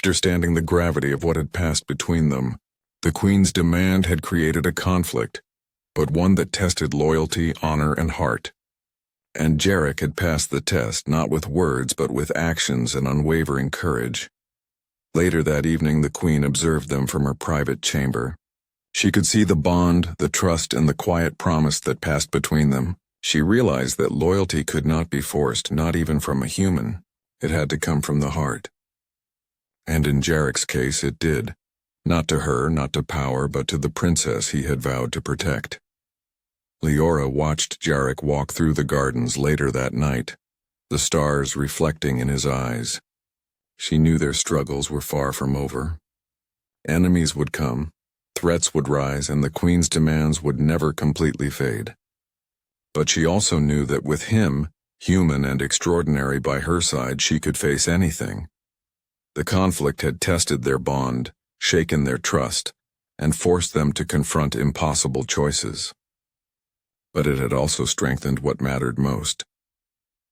Understanding the gravity of what had passed between them, the Queen's demand had created a conflict, but one that tested loyalty, honor, and heart. And Jarek had passed the test not with words but with actions and unwavering courage. Later that evening the Queen observed them from her private chamber. She could see the bond, the trust, and the quiet promise that passed between them. She realized that loyalty could not be forced, not even from a human. It had to come from the heart. And in Jarek's case it did. Not to her, not to power, but to the princess he had vowed to protect. Leora watched Jarek walk through the gardens later that night, the stars reflecting in his eyes. She knew their struggles were far from over. Enemies would come, threats would rise, and the Queen's demands would never completely fade. But she also knew that with him, human and extraordinary by her side, she could face anything. The conflict had tested their bond, shaken their trust, and forced them to confront impossible choices. But it had also strengthened what mattered most: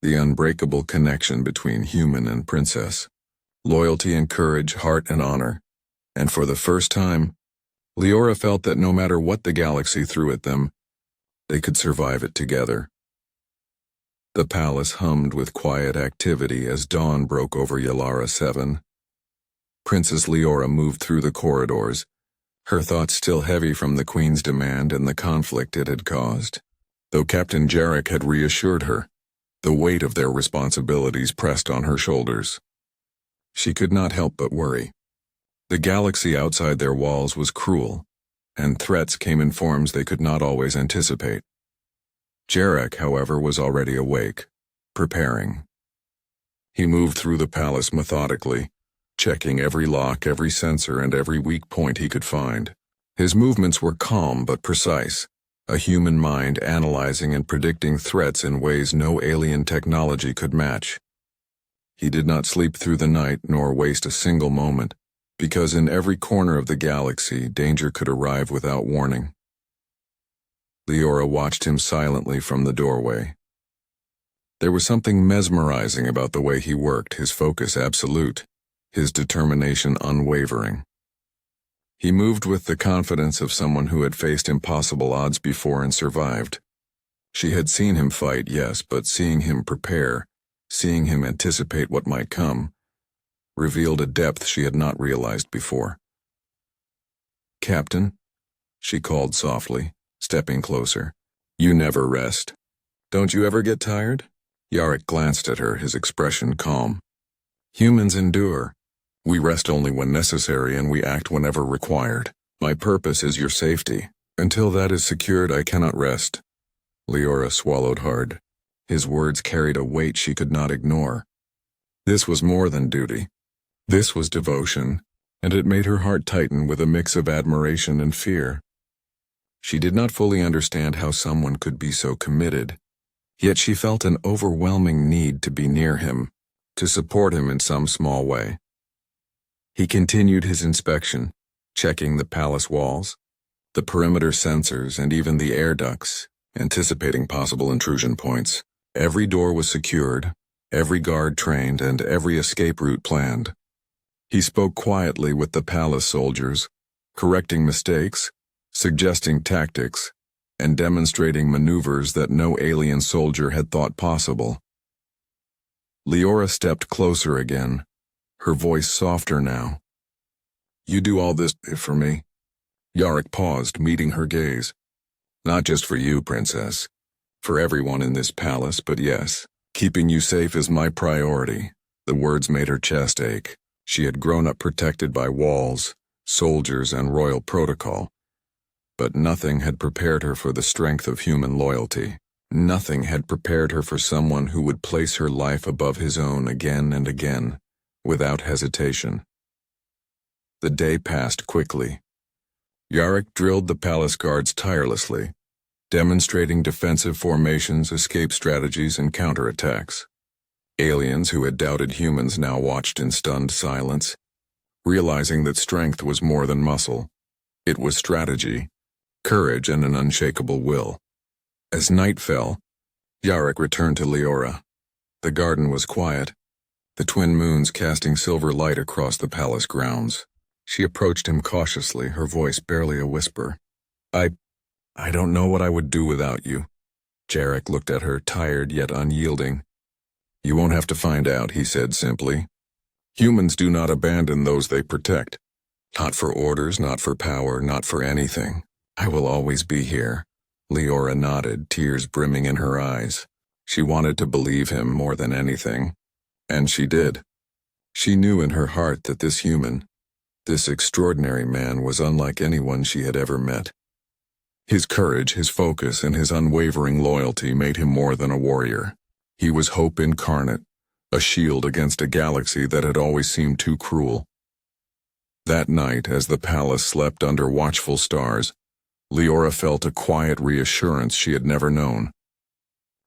the unbreakable connection between human and princess, loyalty and courage, heart and honor. And for the first time, Leora felt that no matter what the galaxy threw at them, they could survive it together. The palace hummed with quiet activity as dawn broke over Yalara 7. Princess Leora moved through the corridors, her thoughts still heavy from the Queen's demand and the conflict it had caused. Though Captain Jarek had reassured her, the weight of their responsibilities pressed on her shoulders. She could not help but worry. The galaxy outside their walls was cruel, and threats came in forms they could not always anticipate. Jarek, however, was already awake, preparing. He moved through the palace methodically, checking every lock, every sensor, and every weak point he could find. His movements were calm but precise, a human mind analyzing and predicting threats in ways no alien technology could match. He did not sleep through the night nor waste a single moment, because in every corner of the galaxy danger could arrive without warning. Leora watched him silently from the doorway. There was something mesmerizing about the way he worked, his focus absolute, his determination unwavering. He moved with the confidence of someone who had faced impossible odds before and survived. She had seen him fight, yes, but seeing him prepare, seeing him anticipate what might come, revealed a depth she had not realized before. "Captain," she called softly, stepping closer. "You never rest. Don't you ever get tired?" Jarek glanced at her, his expression calm. "Humans endure. We rest only when necessary, and we act whenever required. My purpose is your safety. Until that is secured, I cannot rest." Leora swallowed hard. His words carried a weight she could not ignore. This was more than duty. This was devotion, and it made her heart tighten with a mix of admiration and fear. She did not fully understand how someone could be so committed, yet she felt an overwhelming need to be near him, to support him in some small way. He continued his inspection, checking the palace walls, the perimeter sensors, and even the air ducts, anticipating possible intrusion points. Every door was secured, every guard trained, and every escape route planned. He spoke quietly with the palace soldiers, correcting mistakes, suggesting tactics, and demonstrating maneuvers that no alien soldier had thought possible. Leora stepped closer again, her voice softer now. "You do all this for me?" Jarek paused, meeting her gaze. "Not just for you, Princess. For everyone in this palace, but yes, keeping you safe is my priority." The words made her chest ache. She had grown up protected by walls, soldiers, and royal protocol. But nothing had prepared her for the strength of human loyalty. Nothing had prepared her for someone who would place her life above his own again and again, without hesitation. The day passed quickly. Jarek drilled the palace guards tirelessly, demonstrating defensive formations, escape strategies, and counterattacks. Aliens who had doubted humans now watched in stunned silence, realizing that strength was more than muscle. It was strategy, courage, and an unshakable will. As night fell, Jarek returned to Leora. The garden was quiet. the twin moons casting silver light across the palace grounds. She approached him cautiously, her voice barely a whisper. I don't know what I would do without you. Jarek looked at her, tired yet unyielding. You won't have to find out, he said simply. Humans do not abandon those they protect. Not for orders, not for power, not for anything. I will always be here. Leora nodded, tears brimming in her eyes. She wanted to believe him more than anything. And she did. She knew in her heart that this human, this extraordinary man, was unlike anyone she had ever met. His courage, his focus, and his unwavering loyalty made him more than a warrior. He was hope incarnate, a shield against a galaxy that had always seemed too cruel. That night, as the palace slept under watchful stars, Leora felt a quiet reassurance she had never known.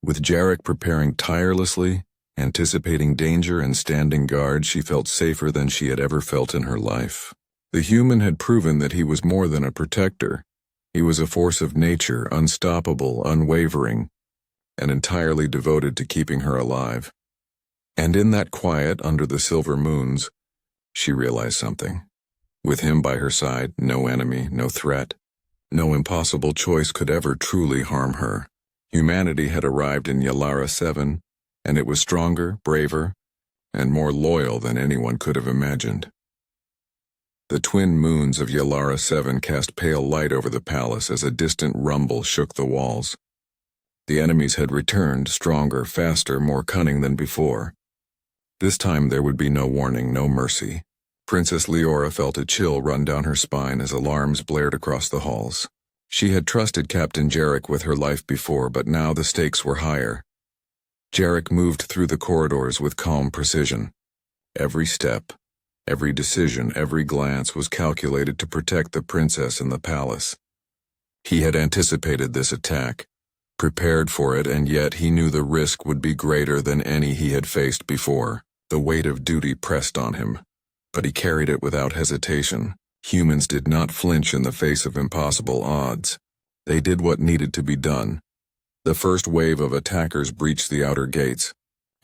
With Jarek preparing tirelessly, anticipating danger and standing guard, she felt safer than she had ever felt in her life. The human had proven that he was more than a protector. He was a force of nature, unstoppable, unwavering, and entirely devoted to keeping her alive. And in that quiet under the silver moons, she realized something. With him by her side, no enemy, no threat, no impossible choice could ever truly harm her. Humanity had arrived in Yalara 7, and it was stronger, braver, and more loyal than anyone could have imagined. The twin moons of Yalara 7 cast pale light over the palace as a distant rumble shook the walls. The enemies had returned, stronger, faster, more cunning than before. This time there would be no warning, no mercy. Princess Leora felt a chill run down her spine as alarms blared across the halls. She had trusted Captain Jarek with her life before, but now the stakes were higher. Jarek moved through the corridors with calm precision. Every step, every decision, every glance was calculated to protect the princess and the palace. He had anticipated this attack, prepared for it, and yet he knew the risk would be greater than any he had faced before. The weight of duty pressed on him, but he carried it without hesitation. Humans did not flinch in the face of impossible odds. They did what needed to be done. The first wave of attackers breached the outer gates.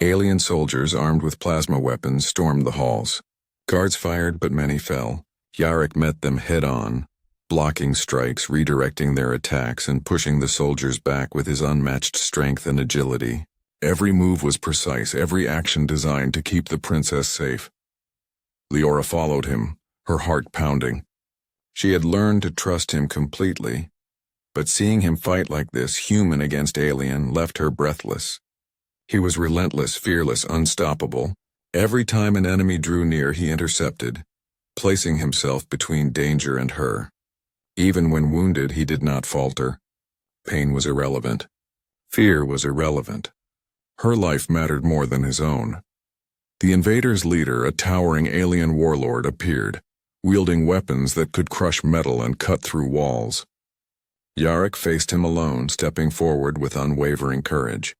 Alien soldiers armed with plasma weapons stormed the halls. Guards fired, but many fell. Jarek met them head-on, blocking strikes, redirecting their attacks, and pushing the soldiers back with his unmatched strength and agility. Every move was precise, every action designed to keep the princess safe. Leora followed him, her heart pounding. She had learned to trust him completely, but seeing him fight like this, human against alien, left her breathless. He was relentless, fearless, unstoppable. Every time an enemy drew near, he intercepted, placing himself between danger and her. Even when wounded, he did not falter. Pain was irrelevant. Fear was irrelevant. Her life mattered more than his own. The invaders' leader, a towering alien warlord, appeared, wielding weapons that could crush metal and cut through walls. Jarek faced him alone, stepping forward with unwavering courage.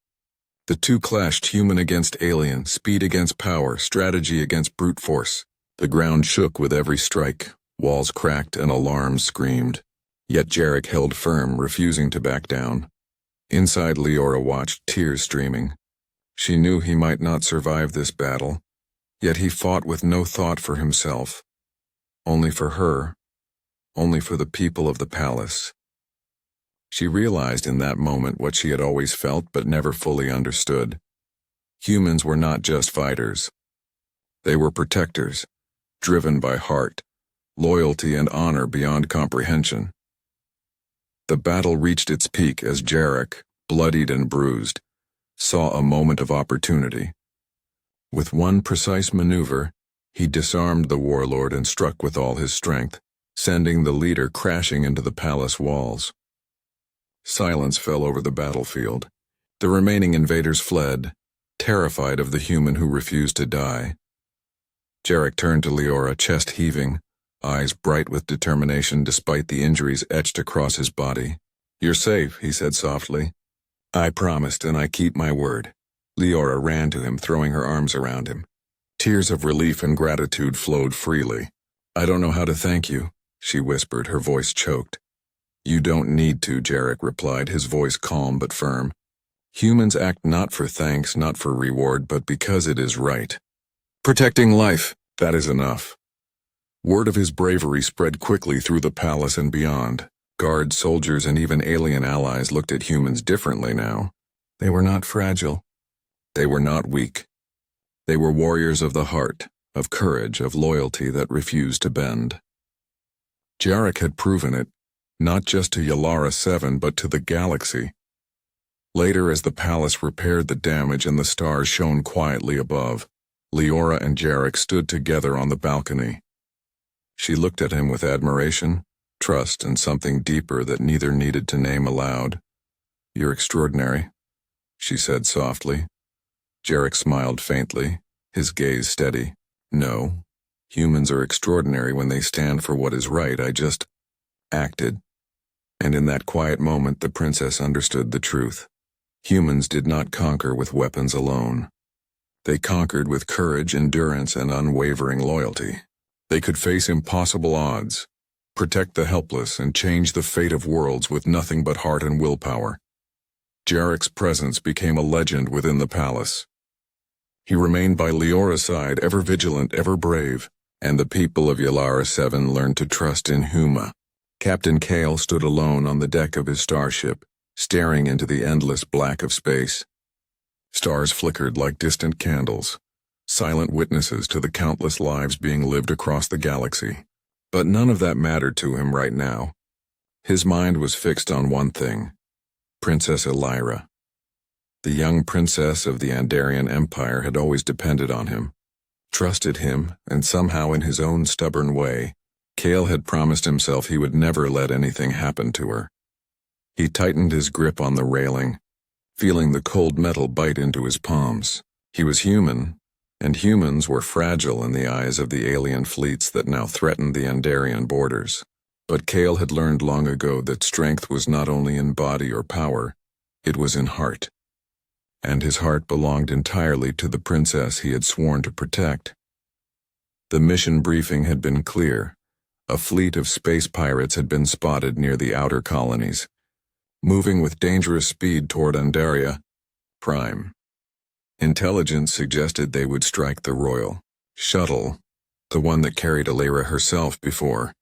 The two clashed, human against alien, speed against power, strategy against brute force. The ground shook with every strike, walls cracked and alarms screamed. Yet Jarek held firm, refusing to back down. Inside, Leora watched, tears streaming. She knew he might not survive this battle, yet he fought with no thought for himself. Only for her, only for the people of the palace. She realized in that moment what she had always felt but never fully understood. Humans were not just fighters. They were protectors, driven by heart, loyalty, and honor beyond comprehension. The battle reached its peak as Jarek, bloodied and bruised, saw a moment of opportunity. With one precise maneuver, he disarmed the warlord and struck with all his strength, sending the leader crashing into the palace walls. Silence fell over the battlefield. The remaining invaders fled, terrified of the human who refused to die. Jarek turned to Leora, chest heaving, eyes bright with determination despite the injuries etched across his body. "You're safe," he said softly. "I promised, and I keep my word." Leora ran to him, throwing her arms around him. Tears of relief and gratitude flowed freely. "I don't know how to thank you," she whispered, her voice choked. "You don't need to," Jarek replied, his voice calm but firm. "Humans act not for thanks, not for reward, but because it is right." Protecting life, that is enough. Word of his bravery spread quickly through the palace and beyond. Guards, soldiers, and even alien allies looked at humans differently now. They were not fragile. They were not weak. They were warriors of the heart, of courage, of loyalty that refused to bend. Jarek had proven it, not just to Yalara 7 but to the galaxy. Later, as the palace repaired the damage and the stars shone quietly above, Leora and Jarek stood together on the balcony. She looked at him with admiration, trust, and something deeper that neither needed to name aloud. "You're extraordinary," she said softly. Jarek smiled faintly, his gaze steady. "No, humans are extraordinary when they stand for what is right. I just acted." And in that quiet moment the princess understood the truth. Humans did not conquer with weapons alone. They conquered with courage, endurance, and unwavering loyalty. They could face impossible odds, protect the helpless, and change the fate of worlds with nothing but heart and willpower. Jarek's presence became a legend within the palace. He remained by Leora's side, ever vigilant, ever brave, and the people of Yalara 7 learned to trust in Huma. Captain Kale stood alone on the deck of his starship, staring into the endless black of space. Stars flickered like distant candles, silent witnesses to the countless lives being lived across the galaxy. But none of that mattered to him right now. His mind was fixed on one thing: Princess Elira. The young princess of the Andarian Empire had always depended on him, trusted him, and somehow in his own stubborn way, Kale had promised himself he would never let anything happen to her. He tightened his grip on the railing, feeling the cold metal bite into his palms. He was human, and humans were fragile in the eyes of the alien fleets that now threatened the Andarian borders. But Kale had learned long ago that strength was not only in body or power, it was in heart. And his heart belonged entirely to the princess he had sworn to protect. The mission briefing had been clear. A fleet of space pirates had been spotted near the outer colonies, moving with dangerous speed toward Andaria Prime. Intelligence suggested they would strike the royal shuttle, the one that carried Elira herself before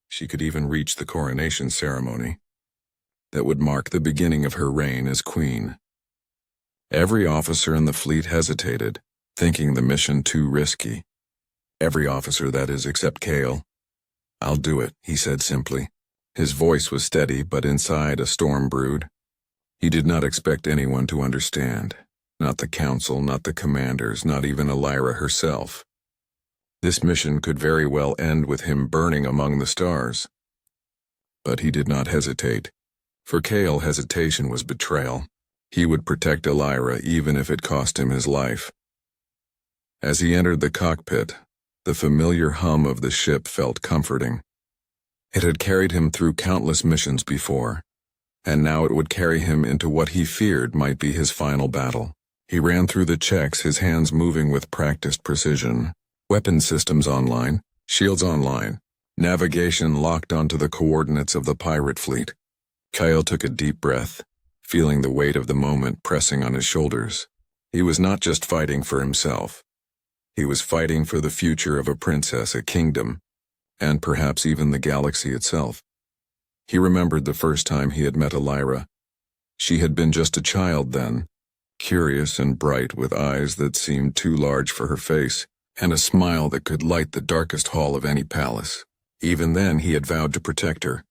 she could even reach the coronation ceremony that would mark the beginning of her reign as queen. Every officer in the fleet hesitated, thinking the mission too risky. Every officer, that is, except Kale. "I'll do it," he said simply. His voice was steady, but inside a storm brewed. He did not expect anyone to understand. Not the council, not the commanders, not even Elira herself. This mission could very well end with him burning among the stars. But he did not hesitate. For Kale, hesitation was betrayal. He would protect Elira even if it cost him his life. As he entered the cockpit, the familiar hum of the ship felt comforting. It had carried him through countless missions before, and now it would carry him into what he feared might be his final battle. He ran through the checks, his hands moving with practiced precision. Weapon systems online, shields online, navigation locked onto the coordinates of the pirate fleet. Kyle took a deep breath, feeling the weight of the moment pressing on his shoulders. He was not just fighting for himself. He was fighting for the future of a princess, a kingdom, and perhaps even the galaxy itself. He remembered the first time he had met Elira. She had been just a child then, curious and bright with eyes that seemed too large for her face, and a smile that could light the darkest hall of any palace. Even then he had vowed to protect her.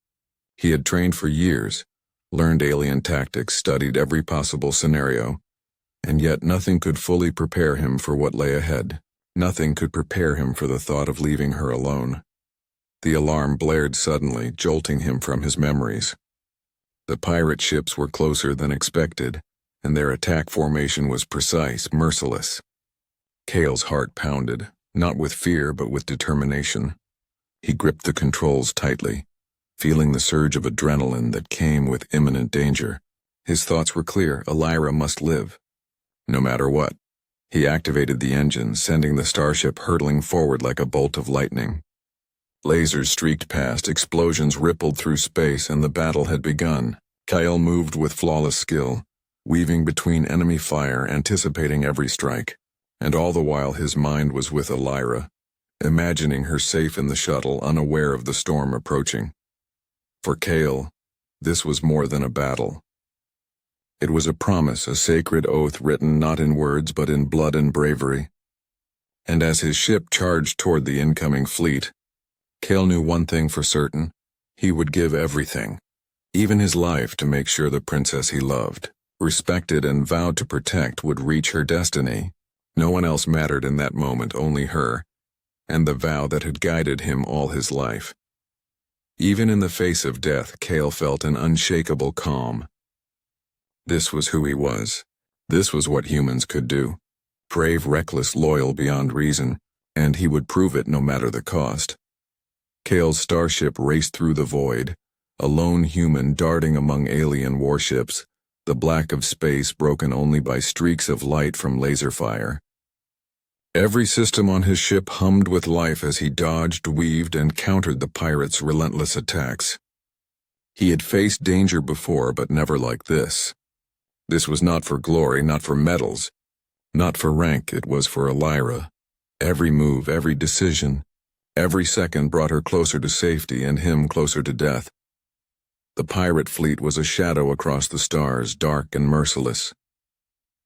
He had trained for years, learned alien tactics, studied every possible scenario, and yet nothing could fully prepare him for what lay ahead. Nothing could prepare him for the thought of leaving her alone. The alarm blared suddenly, jolting him from his memories. The pirate ships were closer than expected, and their attack formation was precise, merciless. Kale's heart pounded, not with fear but with determination. He gripped the controls tightly, feeling the surge of adrenaline that came with imminent danger. His thoughts were clear: Elira must live, no matter what. He activated the engine, sending the starship hurtling forward like a bolt of lightning. Lasers streaked past, explosions rippled through space, and the battle had begun. Kyle moved with flawless skill, weaving between enemy fire, anticipating every strike. And all the while his mind was with Elira, imagining her safe in the shuttle, unaware of the storm approaching. For Cale, this was more than a battle. It was a promise, a sacred oath written not in words but in blood and bravery. And as his ship charged toward the incoming fleet, Cale knew one thing for certain: he would give everything, even his life, to make sure the princess he loved, respected, and vowed to protect would reach her destiny. No one else mattered in that moment, only her, and the vow that had guided him all his life. Even in the face of death, Cale felt an unshakable calm. This was who he was. This was what humans could do. Brave, reckless, loyal beyond reason, and he would prove it no matter the cost. Cale's starship raced through the void, a lone human darting among alien warships, the black of space broken only by streaks of light from laser fire. Every system on his ship hummed with life as he dodged, weaved, and countered the pirates' relentless attacks. He had faced danger before, but never like this. This was not for glory, not for medals, not for rank. It was for Elira. Every move, every decision, every second brought her closer to safety and him closer to death. The pirate fleet was a shadow across the stars, dark and merciless.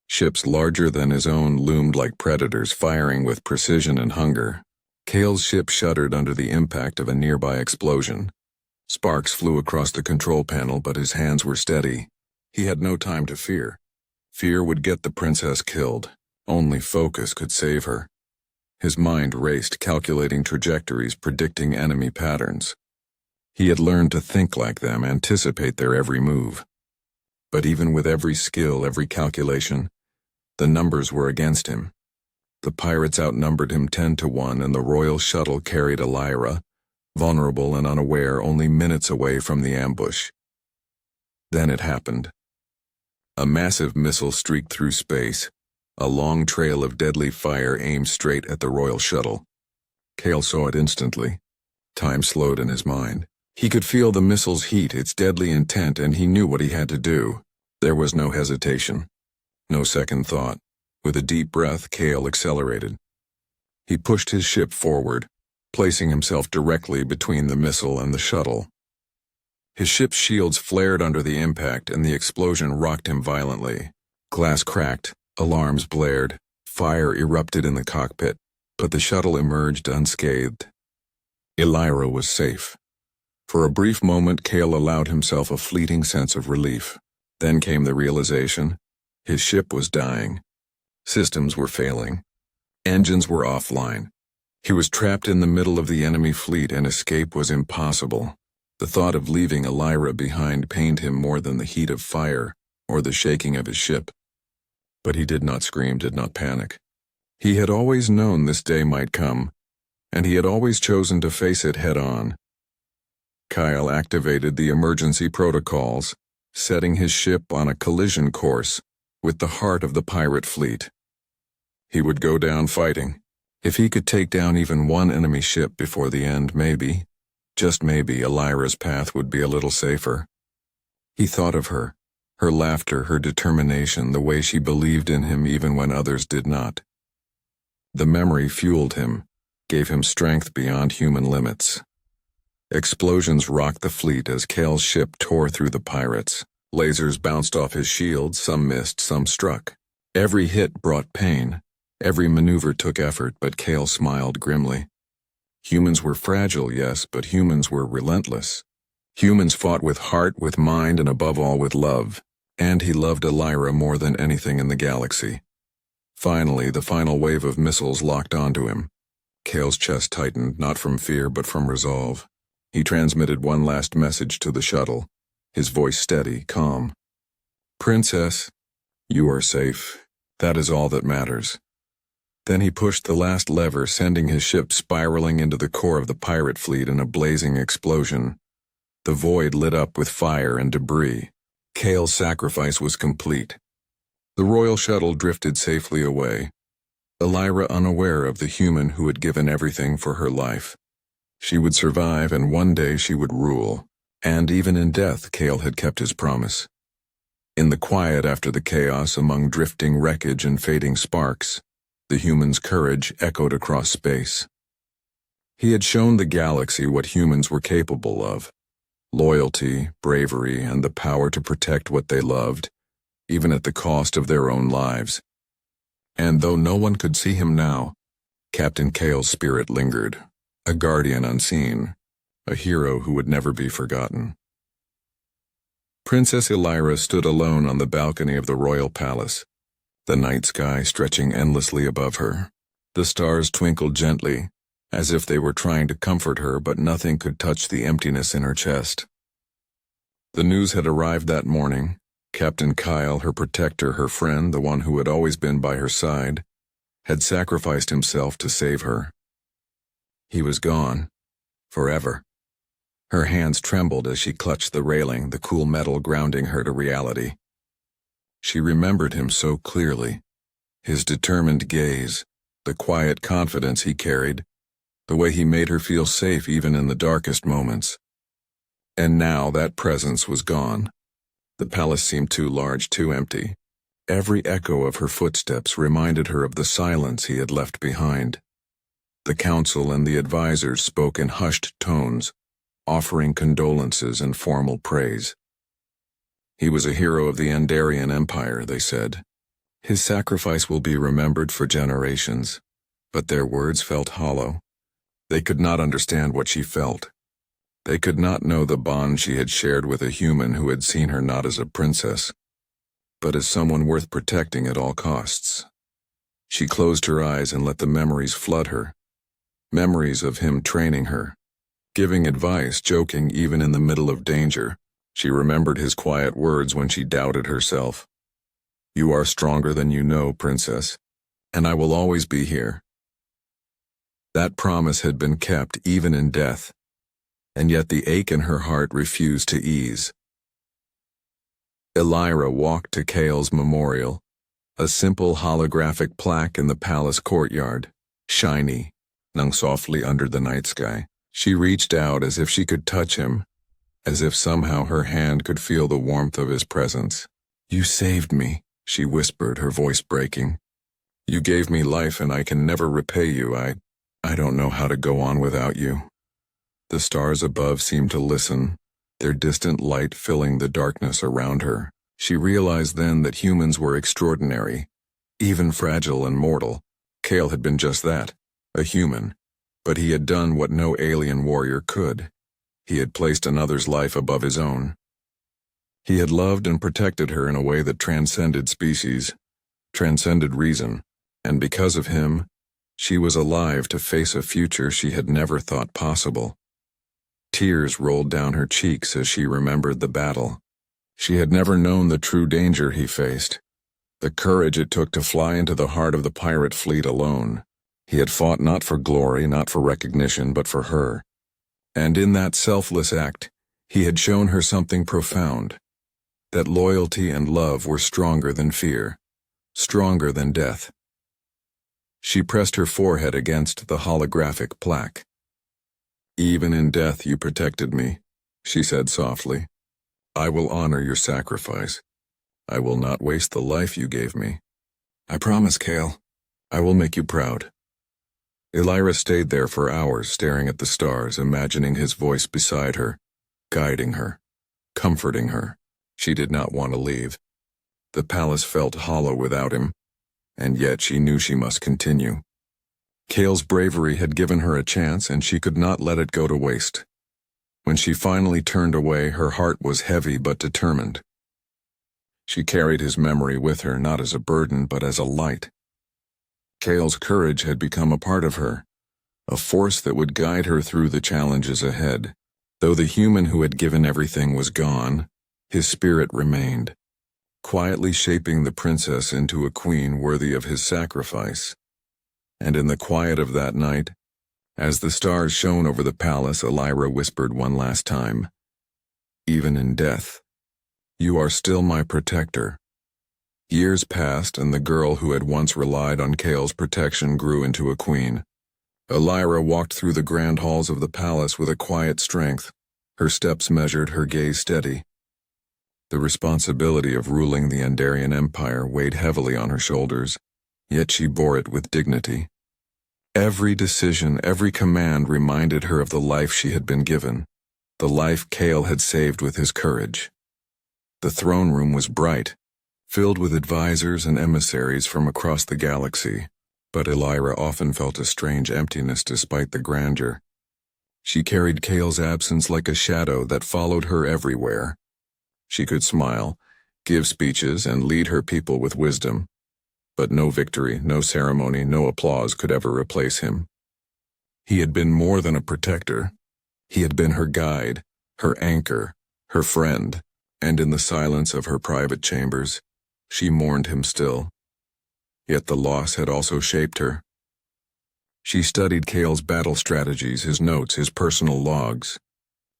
Ships larger than his own loomed like predators, firing with precision and hunger. Cale's ship shuddered under the impact of a nearby explosion. Sparks flew across the control panel, but his hands were steady. He had no time to fear. Fear would get the princess killed. Only focus could save her. His mind raced, calculating trajectories, predicting enemy patterns. He had learned to think like them, anticipate their every move. But even with every skill, every calculation, the numbers were against him. The pirates outnumbered him 10-1, and the royal shuttle carried Elira, vulnerable and unaware, only minutes away from the ambush. Then it happened. A massive missile streaked through space, a long trail of deadly fire aimed straight at the royal shuttle. Cale saw it instantly. Time slowed in his mind. He could feel the missile's heat, its deadly intent, and he knew what he had to do. There was no hesitation. No second thought. With a deep breath, Cale accelerated. He pushed his ship forward, placing himself directly between the missile and the shuttle. His ship's shields flared under the impact, and the explosion rocked him violently. Glass cracked, alarms blared, fire erupted in the cockpit, but the shuttle emerged unscathed. Elira was safe. For a brief moment, Cale allowed himself a fleeting sense of relief. Then came the realization: his ship was dying. Systems were failing. Engines were offline. He was trapped in the middle of the enemy fleet, and escape was impossible. The thought of leaving Elira behind pained him more than the heat of fire or the shaking of his ship. But he did not scream, did not panic. He had always known this day might come, and he had always chosen to face it head-on. Kyle activated the emergency protocols, setting his ship on a collision course with the heart of the pirate fleet. He would go down fighting. If he could take down even one enemy ship before the end, maybe, just maybe, Elira's path would be a little safer. He thought of her, her laughter, her determination, the way she believed in him even when others did not. The memory fueled him, gave him strength beyond human limits. Explosions rocked the fleet as Cale's ship tore through the pirates. Lasers bounced off his shields, some missed, some struck. Every hit brought pain. Every maneuver took effort, but Cale smiled grimly. Humans were fragile, yes, but humans were relentless. Humans fought with heart, with mind, and above all with love. And he loved Elira more than anything in the galaxy. Finally, the final wave of missiles locked onto him. Cale's chest tightened, not from fear but from resolve. He transmitted one last message to the shuttle, his voice steady, calm. "Princess, you are safe. That is all that matters." Then he pushed the last lever, sending his ship spiraling into the core of the pirate fleet in a blazing explosion. The void lit up with fire and debris. Cale's sacrifice was complete. The royal shuttle drifted safely away, Elira unaware of the human who had given everything for her life. She would survive, and one day she would rule. And even in death, Cale had kept his promise. In the quiet after the chaos, among drifting wreckage and fading sparks, The human's courage echoed across space. He had shown the galaxy what humans were capable of: loyalty, bravery, and the power to protect what they loved, even at the cost of their own lives. And though no one could see him now, Captain Kale's spirit lingered, a guardian unseen, a hero who would never be forgotten. Princess Elira stood alone on the balcony of the royal palace, the night sky stretching endlessly above her. The stars twinkled gently, as if they were trying to comfort her, but nothing could touch the emptiness in her chest. The news had arrived that morning. Captain Kyle, her protector, her friend, the one who had always been by her side, had sacrificed himself to save her. He was gone, forever. Her hands trembled as she clutched the railing, the cool metal grounding her to reality. She remembered him so clearly, his determined gaze, the quiet confidence he carried, the way he made her feel safe even in the darkest moments. And now that presence was gone. The palace seemed too large, too empty. Every echo of her footsteps reminded her of the silence he had left behind. The council and the advisors spoke in hushed tones, offering condolences and formal praise. He was a hero of the Andarian Empire, they said. His sacrifice will be remembered for generations. But their words felt hollow. They could not understand what she felt. They could not know the bond she had shared with a human who had seen her not as a princess, but as someone worth protecting at all costs. She closed her eyes and let the memories flood her. Memories of him training her, giving advice, joking even in the middle of danger. She remembered his quiet words when she doubted herself. "You are stronger than you know, princess, and I will always be here." That promise had been kept even in death, and yet the ache in her heart refused to ease. Elira walked to Kale's memorial, a simple holographic plaque in the palace courtyard, shiny, hung softly under the night sky. She reached out as if she could touch him, as if somehow her hand could feel the warmth of his presence. "You saved me," she whispered, her voice breaking. "You gave me life and I can never repay you. I don't know how to go on without you." The stars above seemed to listen, their distant light filling the darkness around her. She realized then that humans were extraordinary, even fragile and mortal. Kale had been just that, a human, but he had done what no alien warrior could. He had placed another's life above his own. He had loved and protected her in a way that transcended species, transcended reason, and because of him, she was alive to face a future she had never thought possible. Tears rolled down her cheeks as she remembered the battle. She had never known the true danger he faced, the courage it took to fly into the heart of the pirate fleet alone. He had fought not for glory, not for recognition, but for her. And in that selfless act, he had shown her something profound, that loyalty and love were stronger than fear, stronger than death. She pressed her forehead against the holographic plaque. "Even in death you protected me," she said softly. "I will honor your sacrifice. I will not waste the life you gave me. I promise, Kale. I will make you proud." Elira stayed there for hours, staring at the stars, imagining his voice beside her, guiding her, comforting her. She did not want to leave. The palace felt hollow without him, and yet she knew she must continue. Kale's bravery had given her a chance, and she could not let it go to waste. When she finally turned away, her heart was heavy but determined. She carried his memory with her, not as a burden, but as a light. Kale's courage had become a part of her, a force that would guide her through the challenges ahead. Though the human who had given everything was gone, his spirit remained, quietly shaping the princess into a queen worthy of his sacrifice. And in the quiet of that night, as the stars shone over the palace, Elira whispered one last time, "Even in death, you are still my protector." Years passed, and the girl who had once relied on Kale's protection grew into a queen. Elira walked through the grand halls of the palace with a quiet strength, her steps measured, her gaze steady. The responsibility of ruling the Andarian Empire weighed heavily on her shoulders, yet she bore it with dignity. Every decision, every command reminded her of the life she had been given, the life Kale had saved with his courage. The throne room was bright, filled with advisors and emissaries from across the galaxy, but Elira often felt a strange emptiness despite the grandeur. She carried Kale's absence like a shadow that followed her everywhere. She could smile, give speeches, and lead her people with wisdom, but no victory, no ceremony, no applause could ever replace him. He had been more than a protector. He had been her guide, her anchor, her friend, and in the silence of her private chambers, she mourned him still. Yet the loss had also shaped her. She studied Kale's battle strategies, his notes, his personal logs.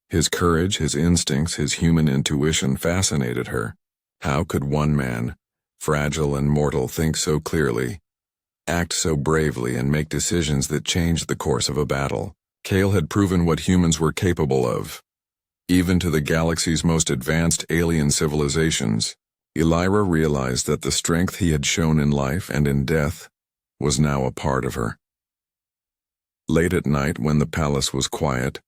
His courage, his instincts, his human intuition fascinated her. How could one man, fragile and mortal, think so clearly, act so bravely, and make decisions that changed the course of a battle? Kale had proven what humans were capable of. Even to the galaxy's most advanced alien civilizations, Elira realized that the strength he had shown in life and in death was now a part of her. Late at night, when the palace was quiet,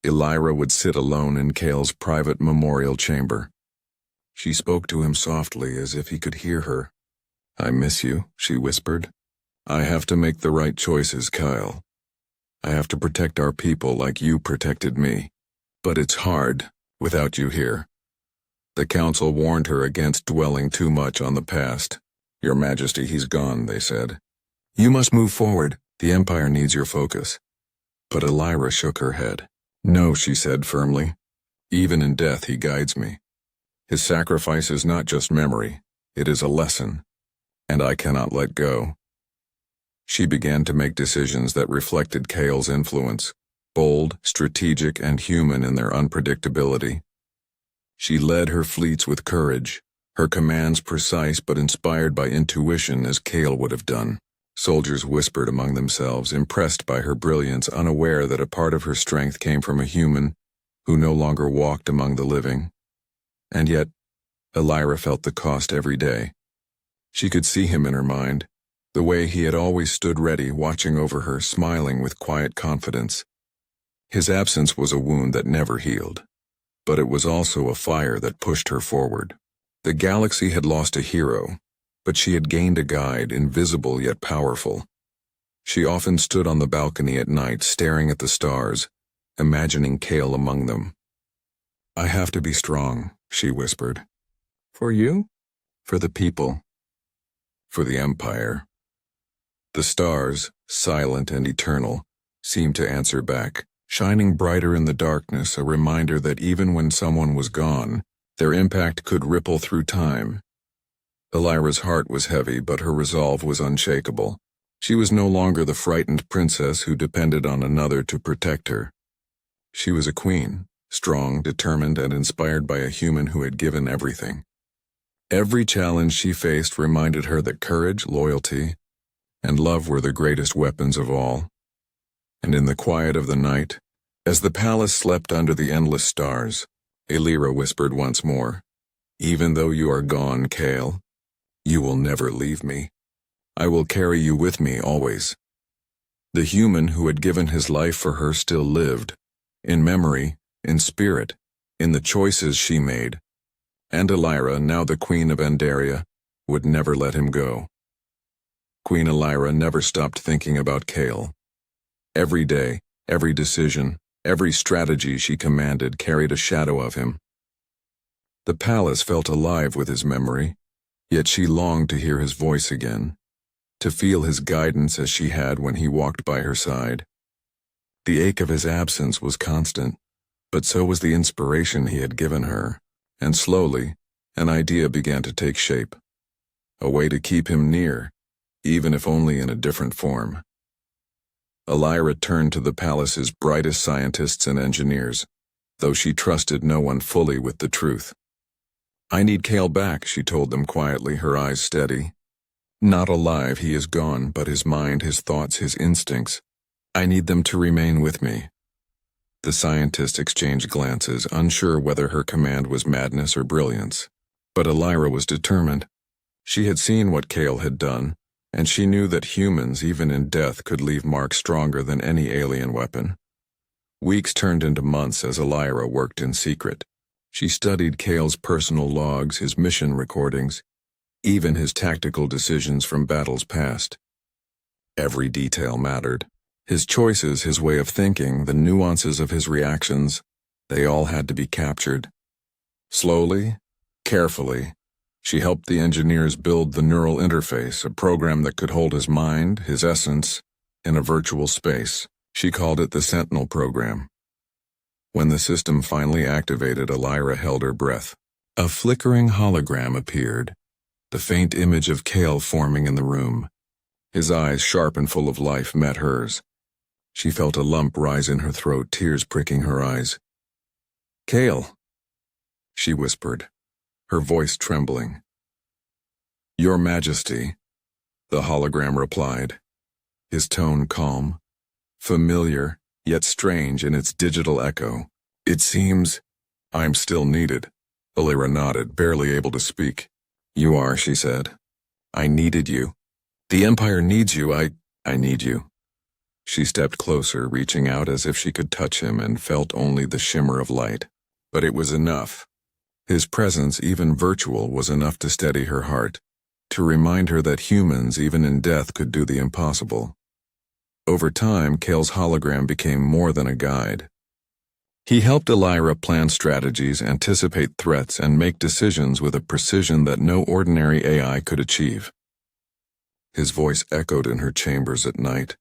Elira would sit alone in Kale's private memorial chamber. She spoke to him softly, as if he could hear her. "I miss you," she whispered. "I have to make the right choices, Kyle. I have to protect our people like you protected me. But it's hard, without you here." The council warned her against dwelling too much on the past. "Your Majesty, he's gone," they said. "You must move forward. The Empire needs your focus." But Elira shook her head. "No," she said firmly. "Even in death he guides me. His sacrifice is not just memory, it is a lesson, and I cannot let go." She began to make decisions that reflected Kale's influence, bold, strategic, and human in their unpredictability. She led her fleets with courage, her commands precise but inspired by intuition, as Kale would have done. Soldiers whispered among themselves, impressed by her brilliance, unaware that a part of her strength came from a human who no longer walked among the living. And yet, Elira felt the cost every day. She could see him in her mind, the way he had always stood ready, watching over her, smiling with quiet confidence. His absence was a wound that never healed, but it was also a fire that pushed her forward. The galaxy had lost a hero, but she had gained a guide, invisible yet powerful. She often stood on the balcony at night, staring at the stars, imagining Kale among them. "I have to be strong," she whispered. "For you? For the people. For the Empire." The stars, silent and eternal, seemed to answer back, shining brighter in the darkness, a reminder that even when someone was gone, their impact could ripple through time. Elira's heart was heavy, but her resolve was unshakable. She was no longer the frightened princess who depended on another to protect her. She was a queen, strong, determined, and inspired by a human who had given everything. Every challenge she faced reminded her that courage, loyalty, and love were the greatest weapons of all. And in the quiet of the night, as the palace slept under the endless stars, Elira whispered once more, "Even though you are gone, Kale, you will never leave me. I will carry you with me always." The human who had given his life for her still lived, in memory, in spirit, in the choices she made, and Elira, now the Queen of Andaria, would never let him go. Queen Elira never stopped thinking about Kale. Every day, every decision, every strategy she commanded carried a shadow of him. The palace felt alive with his memory, yet she longed to hear his voice again, to feel his guidance as she had when he walked by her side. The ache of his absence was constant, but so was the inspiration he had given her, and slowly, an idea began to take shape. A way to keep him near, even if only in a different form. Elira turned to the palace's brightest scientists and engineers, though she trusted no one fully with the truth. "I need Kale back," she told them quietly, her eyes steady. "Not alive, he is gone, but his mind, his thoughts, his instincts. I need them to remain with me." The scientists exchanged glances, unsure whether her command was madness or brilliance. But Elira was determined. She had seen what Kale had done, and she knew that humans, even in death, could leave marks stronger than any alien weapon. Weeks turned into months as Elira worked in secret. She studied Kale's personal logs, his mission recordings, even his tactical decisions from battles past. Every detail mattered. His choices, his way of thinking, the nuances of his reactions, they all had to be captured. Slowly, carefully, she helped the engineers build the neural interface, a program that could hold his mind, his essence, in a virtual space. She called it the Sentinel program. When the system finally activated, Elira held her breath. A flickering hologram appeared, the faint image of Kale forming in the room. His eyes, sharp and full of life, met hers. She felt a lump rise in her throat, tears pricking her eyes. "Kale," she whispered, her voice trembling. "Your Majesty," the hologram replied, his tone calm, familiar, yet strange in its digital echo. "It seems I'm still needed." Elira nodded, barely able to speak. "You are," she said. "I needed you. The Empire needs you. I need you." She stepped closer, reaching out as if she could touch him, and felt only the shimmer of light. But it was enough. His presence, even virtual, was enough to steady her heart, to remind her that humans, even in death, could do the impossible. Over time, Kale's hologram became more than a guide. He helped Elira plan strategies, anticipate threats, and make decisions with a precision that no ordinary AI could achieve. His voice echoed in her chambers at night,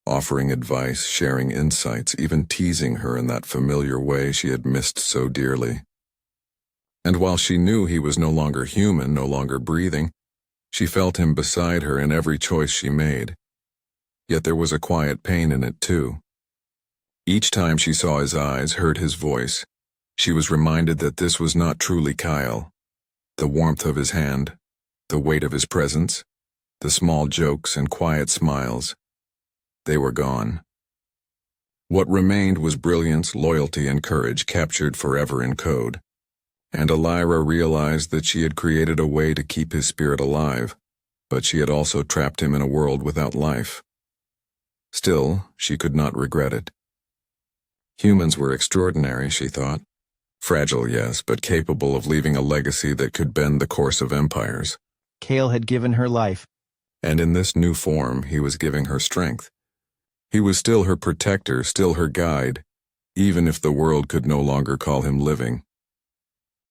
offering advice, sharing insights, even teasing her in that familiar way she had missed so dearly. And while she knew he was no longer human, no longer breathing, she felt him beside her in every choice she made. Yet there was a quiet pain in it too. Each time she saw his eyes, heard his voice, she was reminded that this was not truly Kyle. The warmth of his hand, the weight of his presence, the small jokes and quiet smiles, they were gone. What remained was brilliance, loyalty, and courage captured forever in code. And Elira realized that she had created a way to keep his spirit alive, but she had also trapped him in a world without life. Still, she could not regret it. Humans were extraordinary, she thought. Fragile, yes, but capable of leaving a legacy that could bend the course of empires. Kale had given her life. And in this new form, he was giving her strength. He was still her protector, still her guide, even if the world could no longer call him living.